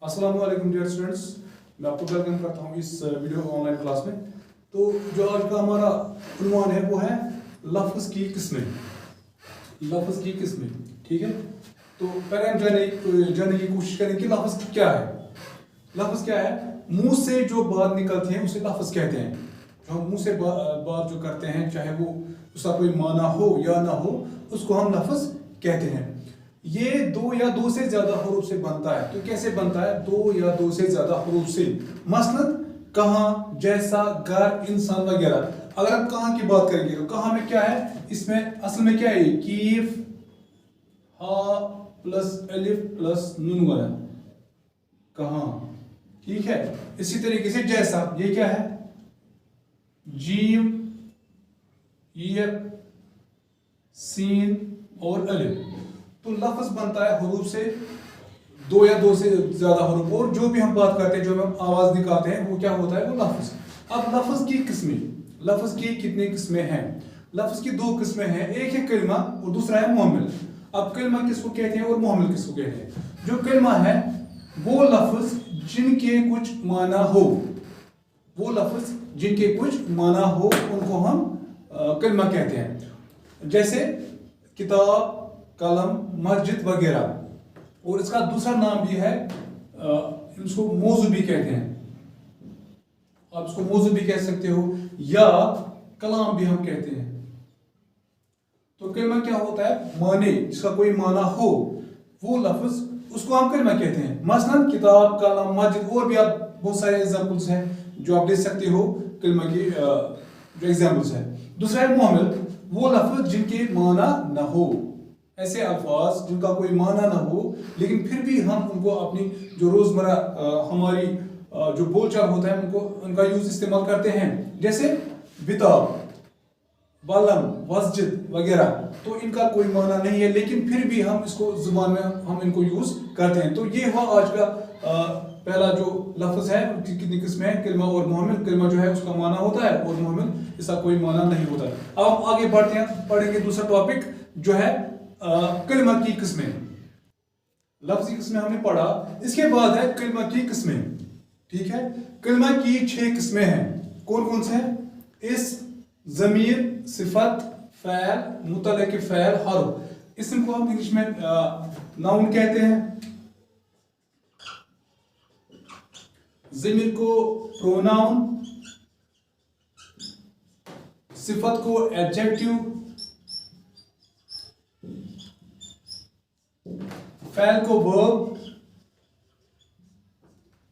अस्सलाम वालेकुम dear students, मैं आपको वेलकम करता हूँ इस वीडियो ऑनलाइन क्लास में। तो जो आज का हमारा उन्वान है वो है लफ्ज़ की किस्में। लफ्ज़ की किस्में, ठीक है। तो पहले हम जानने की कोशिश करें कि लफ्ज़ क्या है। लफ्ज़ क्या है? मुंह से जो बात निकलती है उसे लफ्ज़ कहते हैं। जो हम मुंह से बात जो करते हैं, चाहे वो उसका कोई माना हो या ना हो, उसको हम लफ्ज़ कहते हैं। ये दो या दो से ज्यादा हरूफ से बनता है। तो कैसे बनता है? दो या दो से ज्यादा हरूफ से। मसलन कहाँ, जैसा, घर, इंसान वगैरह। अगर हम कहाँ की बात करेंगे तो कहाँ में क्या है? इसमें असल में क्या है? कीफ, हा प्लस अलिफ प्लस नून वाला कहाँ, ठीक है। इसी तरीके से जैसा, ये क्या है? जीम, ये सीन और अलिफ। तो लफ्ज बनता है हरूफ से, दो या दो से ज्यादा हरूफ। और जो भी हम बात करते हैं, जो हम आवाज निकालते हैं, वो क्या होता है? वो लफ्ज। अब लफ्ज की किस्में, लफ्ज की कितनी किस्में हैं? लफ्ज की दो किस्में हैं, एक है कलमा और दूसरा है मुहम्मिल। अब कलमा किसको कहते हैं और मुहम्मिल किसको कहते हैं? जो कलमा है वो लफ्ज जिनके कुछ माना हो, वो लफ्ज जिनके कुछ माना हो उनको हम कलमा कहते हैं। जैसे किताब, कलम, मस्जिद वगैरह। और इसका दूसरा नाम भी है, इसको मौजू भी कहते हैं। आप इसको मौजू भी कह सकते हो या कलाम भी हम कहते हैं। तो कलमा क्या होता है? माने, जिसका कोई माना हो वो लफ्ज, उसको हम कलमा कहते हैं। मसलन किताब, कलम, मस्जिद, और भी आप बहुत सारे एग्जाम्पल्स हैं जो आप दे सकते हो कलमा की, जो एग्जाम्पल्स है। दूसरा है मुहम्मिल, वो लफ्ज जिनके माना न हो। ऐसे अल्फाज जिनका कोई माना ना हो लेकिन फिर भी हम उनको अपनी जो रोजमर्रा हमारी जो बोलचाल होता है उनको, उनका यूज इस्तेमाल करते हैं। जैसे बिताब, बालम, मस्जिद वगैरह। तो इनका कोई माना नहीं है लेकिन फिर भी हम इसको जुबान में हम इनको यूज करते हैं। तो ये हुआ आज का पहला जो लफ्ज है। कितनी किस्में हैं? कलमा और मुहम्मिल। कलमा जो है उसका माना होता है और मुहम्मिल इसका कोई माना नहीं होता है। अब हम आगे बढ़ते हैं, पढ़ेंगे दूसरा टॉपिक जो है कलमा की किस्में। लफ्ज़ की किस्में हमने पढ़ा, इसके बाद है कलमा की किस्में, ठीक है। कलमा की 6 किस्में हैं। कौन कौन से हैं? इस्म, ज़मीर, सिफत, फ़ैल, मुतल्लिक़ फ़ैल, हर्फ। इस्म को हम इंग्लिश में नाउन कहते हैं, ज़मीर को प्रोनाउन, सिफत को एडजेक्टिव, फ़ैल को वर्ब,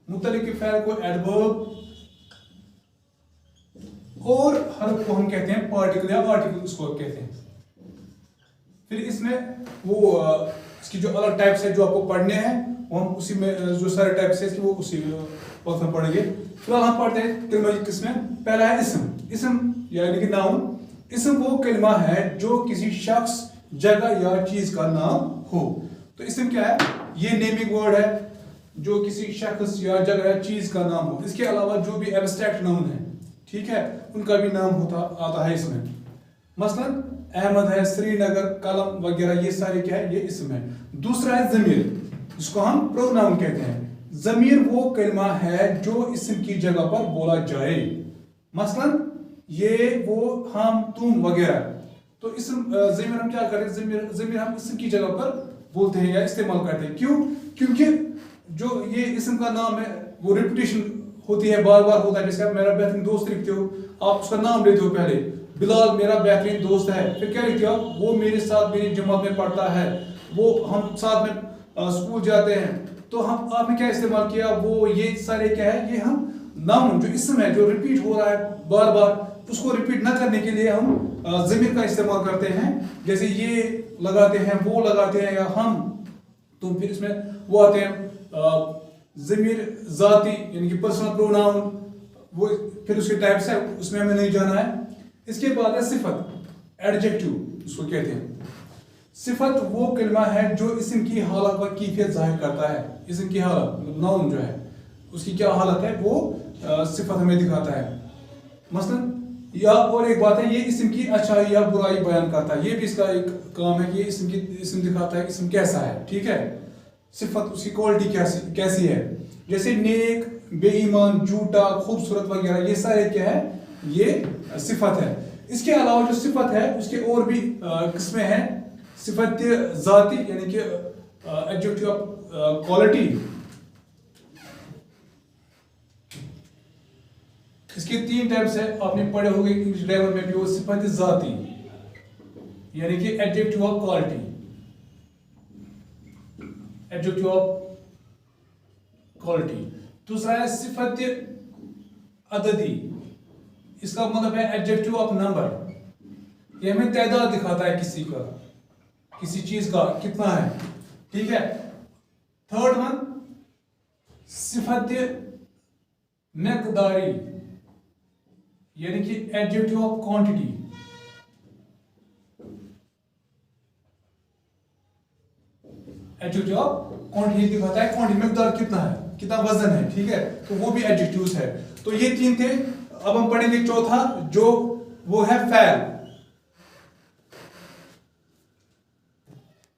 मुतल्लिक़ फ़ैल को एडवर्ब, और हर्फ को हम कहते हैं पार्टिकल या आर्टिकल, इसको कहते हैं। फिर इसमें वो इसकी जो अलग टाइप्स है जो आपको पढ़ने हैं, वो हम उसी में जो सारे टाइप्स है वो उसी वक्त में पढ़ेंगे। फिलहाल हम पढ़ते हैं कलमा की किस्में। पहला है इस्म। इस्म यानी कि नाउन। इस्म वो कलमा है जो किसी शख्स, जगह या चीज का नाम हो। तो इस्म क्या है? ये नेमिंग वर्ड है जो किसी शख्स या जगह या चीज का नाम हो। इसके अलावा जो भी एब्स्ट्रैक्ट नाउन है, ठीक है, उनका भी नाम आता है इसमें। मसलन अहमद है, श्रीनगर, कलम वगैरह, ये सारे क्या है? ये इस्म है। दूसरा है ज़मीर, जिसको हम प्रोनाउन कहते हैं। ज़मीर वो कलमा है जो इस्म की जगह पर बोला जाए। मसलन ये, वो, हम, तुम वगैरह। तो इस्म ज़मीर हम क्या करें? ज़मीर हम इस्म की जगह पर बोलते हैं या इस्तेमाल करते हैं। क्यों? क्योंकि जो ये इस्म का नाम है वो रिपीटेशन होती है, बार बार होता है। जैसे आप मेरा बेहतरीन दोस्त लिखते हो, आप उसका नाम लेते हो पहले, बिलाल मेरा बेहतरीन दोस्त है। फिर क्या लिखते हो आप? वो मेरे साथ मेरी जमात में पढ़ता है, वो हम साथ में स्कूल जाते हैं। तो हम आपने क्या इस्तेमाल किया? वो, ये सारे क्या है? ये हम नाउन जो इस्म है, जो रिपीट हो रहा है बार बार, उसको रिपीट न करने के लिए हम ज़मीर का इस्तेमाल करते हैं। जैसे ये लगाते हैं, वो लगाते हैं, या हम, तो फिर इसमें वो आते हैं ज़मीर ज़ाती यानी कि पर्सनल प्रोनाउन। वो फिर उसके टाइप्स है, उसमें हमें नहीं जाना है। इसके बाद है सिफत, एडजेक्टिव उसको कहते हैं। सिफत वो कलमा है जो इस्म की हालत व कैफियत जाहिर करता है। इस्म की हालत, नाउन जो है उसकी क्या हालत है, वो सिफत हमें दिखाता है। मसलन, या और एक बात है, ये इस्म की अच्छाई या बुराई बयान करता है। ये भी इसका एक काम है कि ये इस्म दिखाता है, इस्म कैसा है, ठीक है। صفت اس کی کوالٹی کیسی ہے. جیسے نیک, بے ایمان, جھوٹا, خوبصورت وغیرہ, یہ سارے کیا ہے, یہ صفت ہے. اس کے علاوہ جو صفت ہے اس کے اور بھی قسمیں ہیں. صفت ذاتی یعنی کہ ایڈجیکٹو آف کوالٹی, اس کے 3 ٹائپس ہیں, آپ نے پڑھے ہوگے انگلش گرامر میں بھی. وہ صفت ذاتی یعنی کہ adjective of quality, adjective of quality. دوسرا ہے صفت عددی, اس کا مطلب ہے ایڈجیکٹو آف نمبر, یہ ہمیں تعداد دکھاتا ہے کسی کا, کسی چیز کا کتنا ہے. ٹھیک ہے. تھرڈ ون صفت مقداری یعنی کہ adjective of quantity. Adjective of quantity دکھاتا ہے کوانٹٹی, مقدار کتنا ہے, کتنا وزن ہے. ٹھیک ہے, تو وہ بھی ایڈجیکٹوز ہے. تو یہ 3 تھے. اب ہم پڑھیں گے چوتھا جو وہ ہے فعل.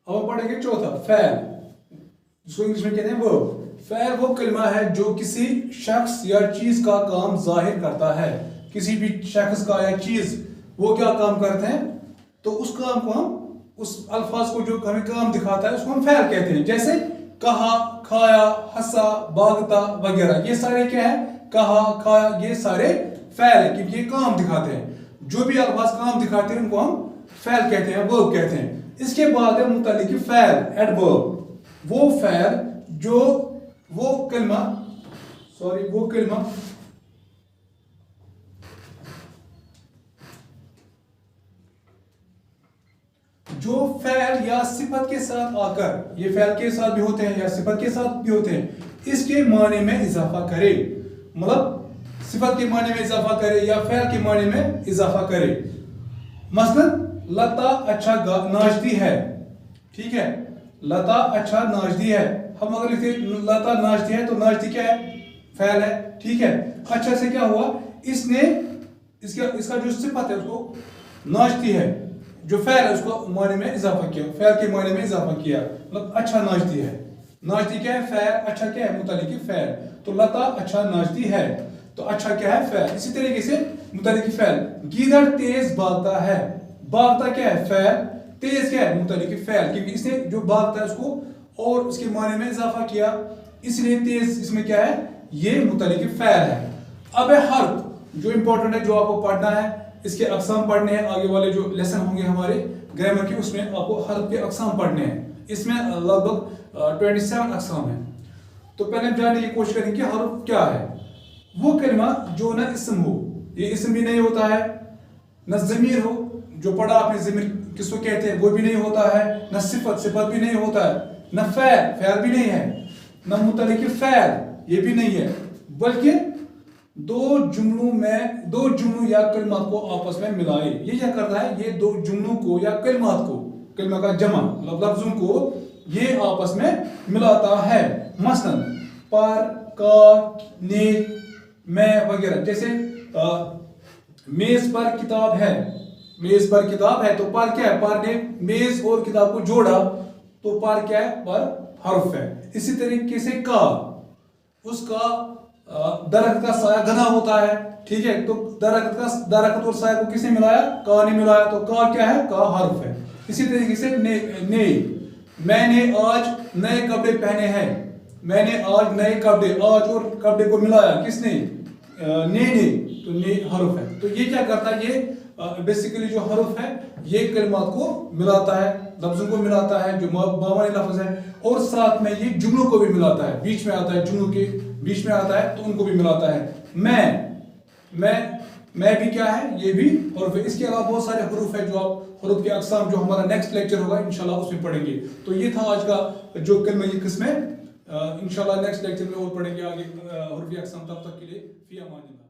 اب ہم پڑھیں گے چوتھا فعل, جس کو انگلش میں کہتے ہیں verb. فعل وہ کلمہ ہے جو کسی شخص یا چیز کا کام ظاہر کرتا ہے. کسی بھی شخص کا یا چیز وہ کیا کام کرتے ہیں, تو اس کام کو ہم, اس الفاظ کو جو ہمیں کام دکھاتا ہے اس کو ہم فعل کہتے ہیں. جیسے کہا, کھایا, ہنسا, بھاگتا وغیرہ, یہ سارے کیا ہے, کہا, کھایا, یہ سارے فعل ہے کیونکہ یہ کام دکھاتے ہیں. جو بھی الفاظ کام دکھاتے ہیں ان کو ہم فعل کہتے ہیں, verb کہتے ہیں. اس کے بعد ہے متعلق فعل, ایڈورب. وہ فعل جو وہ کلمہ جو فعل یا صفت کے ساتھ آ کر, یہ فعل کے ساتھ بھی ہوتے ہیں یا صفت کے ساتھ بھی ہوتے ہیں, اس کے معنی میں اضافہ کرے. مطلب صفت کے معنی میں اضافہ کرے یا فعل کے معنی میں اضافہ کرے. مثلا لتا اچھا ناچتی ہے. ٹھیک ہے, لتا اچھا ناچتی ہے. ہم اگر لکھتے لتا ناچتی ہے تو ناچتی کیا ہے, فعل ہے. ٹھیک ہے, اچھا سے کیا ہوا, اس نے اس کا جو صفت ہے اس کو ناچتی ہے, جو فعل ہے اس کو معنی میں اضافہ کیا, فعل کے معنی میں اضافہ کیا. مطلب اچھا ناچتی ہے, ناچتی کیا ہے, فعل, اچھا کیا ہے, متعلق فعل. تو لتا اچھا ناچتی ہے, تو اچھا کیا ہے, فعل. اسی طریقے سے متعلق فعل. گیدڑ تیز بھاگتا ہے, بھاگتا کیا ہے, فعل, تیز کیا ہے, متعلق فعل, کیونکہ اس نے جو بھاگتا ہے اس کو اور اس کے معنی میں اضافہ کیا, اس لیے تیز اس میں کیا ہے, یہ متعلق فعل ہے. اب ہے حرف, جو امپورٹنٹ ہے, جو آپ کو پڑھنا ہے. اس کے اقسام پڑھنے ہیں, آگے والے جو لیسن ہوں گے ہمارے گرامر کے, اس میں آپ کو حرف کے اقسام پڑھنے ہیں. اس میں لگ بھگ 27 اقسام ہیں. تو پہلے ہم جاننے کی کوشش کریں کہ حرف کیا ہے. وہ کلمہ جو نہ اسم ہو, یہ اسم بھی نہیں ہوتا ہے, نہ ضمیر ہو, جو پڑھا آپ نے ضمیر کس کو کہتے ہیں وہ بھی نہیں ہوتا ہے, نہ صفت بھی نہیں ہوتا ہے, نہ فعل بھی نہیں ہے, نہ متعلق فعل یہ بھی نہیں ہے, بلکہ دو جملوں یا کلمات کو آپس میں ملائے. یہ کیا کرتا ہے, یہ دو جملوں کو یا کلمات کو, کلمہ کا جمع لفظوں کو یہ آپس میں ملاتا ہے. مثلا پر, کا, نے, میں وغیرہ. جیسے میز پر کتاب ہے, میز پر کتاب ہے, تو پر کیا ہے, پر نے میز اور کتاب کو جوڑا, تو پر کیا ہے, پر حرف ہے. اسی طریقے سے کا, اس کا درخت کا سایہ گھنا ہوتا ہے. ٹھیک ہے, تو درخت اور سایہ کو کس نے ملایا, کا نے ملایا, تو کا کیا ہے, کا حرف ہے. اسی طریقے سے نے, میں نے آج نئے کپڑے پہنے ہیں, میں نے آج نئے کپڑے, آج اور کپڑے کو ملایا کس نے, نے, تو نے حرف ہے. تو یہ کیا کرتا ہے, یہ بیسیکلی جو حرف ہے یہ کلمات کو ملاتا ہے, لفظوں کو ملاتا ہے جو معنی لفظ ہے, اور ساتھ میں یہ جملوں کو بھی ملاتا ہے, بیچ میں آتا ہے, جملوں کے بیچ میں آتا ہے تو ان کو بھی ملاتا ہے. میں بھی کیا ہے, یہ بھی حرف ہے. اس کے علاوہ بہت سارے حروف ہیں جو آپ حروف کے اقسام جو ہمارا نیکسٹ لیکچر ہوگا انشاءاللہ اس میں پڑھیں گے. تو یہ تھا آج کا جو کلمہ یہ قسم ہے. انشاءاللہ نیکسٹ لیکچر میں اور پڑھیں گے آگے حروف کے اقسام. تب تک کے لیے فی امان اللہ.